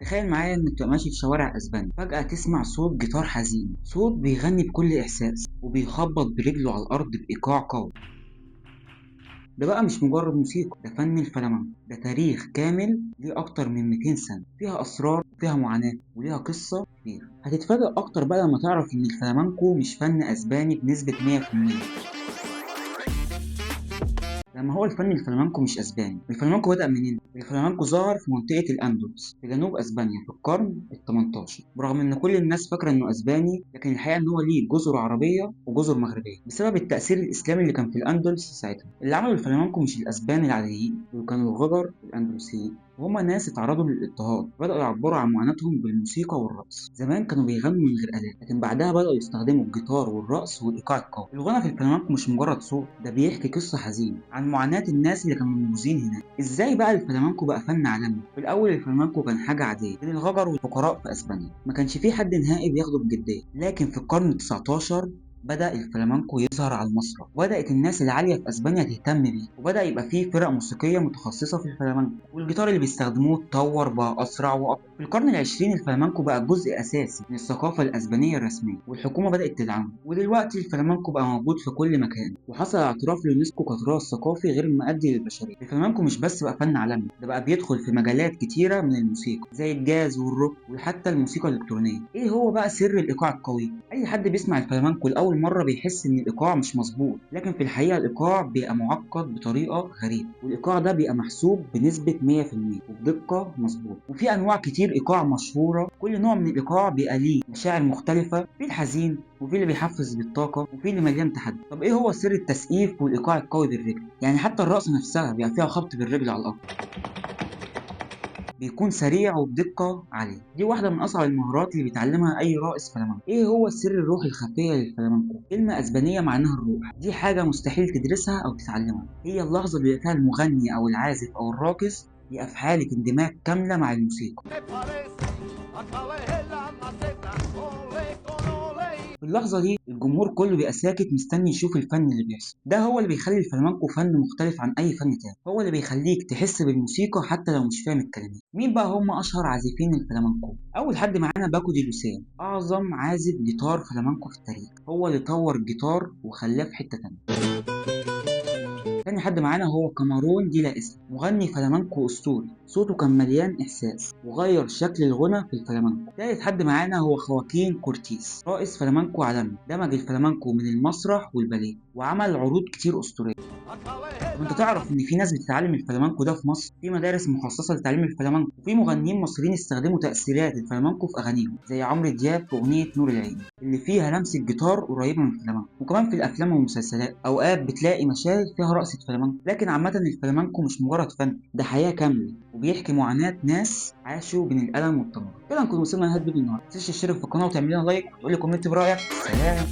تخيل معايا انك تبقى ماشي في شوارع اسبانيا، فجأة تسمع صوت جيتار حزين، صوت بيغني بكل احساس وبيخبط برجله على الارض بايقاع قوي. ده بقى مش مجرد موسيقى، ده فن الفلامنكو، ده تاريخ كامل ليه اكتر من 200 سنة، فيها اسرار وفيها معاناة وليها قصة كتير. هتتفاجأ اكتر بقى لما تعرف ان الفلامنكو مش فن اسباني بنسبة 100%. لما هو الفلامنكو مش اسباني. الفلامنكو بدأ منين؟ الفلامنكو ظهر في منطقة الأندلس في جنوب اسبانيا في القرن ال 18، برغم ان كل الناس فاكرة انه اسباني، لكن الحقيقة ان هو ليه جزر عربية وجزر مغربية بسبب التأثير الإسلامي اللي كان في الأندلس ساعتها. اللي عملوا الفلامنكو مش الأسبان العاديين، دول كانوا الغجر الأندلسيين، وهما ناس اتعرضوا للاضطهاد، بدأوا يعبروا عن معاناتهم بالموسيقى والرقص. زمان كانوا بيغنوا من غير آلات، لكن بعدها بدأوا يستخدموا الجيتار والرقص والإيقاع القوي. الغنى في الفلامنكو مش مجرد صوت، ده بيحكي قصة حزينة عن معاناة الناس اللي كانوا موجودين هناك. ازاي بقى الفلامنكو بقى فن عالمي؟ في الأول الفلامنكو كان حاجة عادية بين الغجر والفقراء في أسبانيا، ما كانش فيه حد نهائي بياخده بجدية. لكن في القرن ال 19 بدأ الفلامنكو يظهر على المسرح، وبدأت الناس العالية في اسبانيا تهتم بيه، وبدأ يبقى فيه فرق موسيقية متخصصة في الفلامنكو، والجيتار اللي بيستخدموه اتطور بقى أسرع وأقوى. في القرن العشرين الفلامنكو بقى جزء أساسي من الثقافة الأسبانية الرسمية، والحكومة بدأت تدعمه، ودلوقتي الفلامنكو بقى موجود في كل مكان، وحصل اعتراف اليونسكو كتراث ثقافي غير مؤدي للبشرية. الفلامنكو مش بس بقى فن عالمي، ده بقى بيدخل في مجالات كتيرة من الموسيقى زي الجاز والروك وحتى الموسيقى الإلكترونية. إيه هو بقى سر الإيقاع القوي؟ أي حد بيسمع الفلامنكو لأول مرة بيحس إن الإيقاع مش مظبوط، لكن في الحقيقة الإيقاع بيبقى معقد بطريقة غريبة، والإيقاع ده بيبقى محسوب بنسبة 100% وبدقة مظبوطة. وفي أنواع كتير إيقاع مشهورة، كل نوع من الإيقاع بيبقى ليه مشاعر مختلفة، في الحزين وفي اللي بيحفز بالطاقة وفي اللي مليان تحدي. طب إيه هو سر التسقيف والإيقاع القوي بالرجل؟ يعني حتى الرقصة نفسها بيبقى فيها خبط بالرجل على الأرض، بيكون سريع وبدقة عالية. دي واحدة من أصعب المهارات اللي بيتعلمها أي رائس فلامنكو. إيه هو سر الروح الخفية للفلامنكو؟ كلمة أسبانية معناها الروح، دي حاجة مستحيل تدرسها أو تتعلمها. هي اللحظة اللي فيها المغني أو العازف أو الراقص يبقى في حالة اندماج كاملة مع الموسيقى. في اللحظة دي الجمهور كله بيبقى ساكت مستني يشوف الفن اللي بيحصل. ده هو اللي بيخلي الفلامنكو فن مختلف عن أي فن تاني، هو اللي بيخليك تحس بالموسيقى حتى لو مش فاهم الكلمات. مين بقى هم أشهر عازفين الفلامنكو؟ أول حد معانا باكو دي لوسان، أعظم عازف جيتار فلامنكو في التاريخ، هو اللي طور الجيتار وخلاه في حتة تانية. تاني حد معانا هو كامارون دي لا اسم، مغني فلامنكو اسطوري، صوته كان مليان احساس وغير شكل الغنى في الفلامنكو. تالت حد معانا هو خواكين كورتيس، رائس فلامنكو عالمي، دمج الفلامنكو من المسرح والباليه وعمل عروض كتير اسطوريه. طب انت تعرف ان في ناس بتتعلم الفلامنكو ده في مصر؟ في مدارس مخصصه لتعليم الفلامنكو، وفي مغنيين مصريين استخدموا تاثيرات الفلامنكو في اغانيهم زي عمرو دياب في اغنيه نور العين اللي فيها لمسه جيتار قريبه من الفلامنكو. وكمان في الافلام والمسلسلات اوقات بتلاقي مشاهد فيها رقصه فلامنكو. لكن عامه الفلامنكو مش مجرد فن، ده حياه كامله وبيحكي معاناه ناس عاشوا بين الالم والتمرد. كده نكون وصلنا لنهايه فيديو النهارده. متنساش تشترك في القناه وتعمل لنا لايك وتقول لي كومنت برايك. سلام.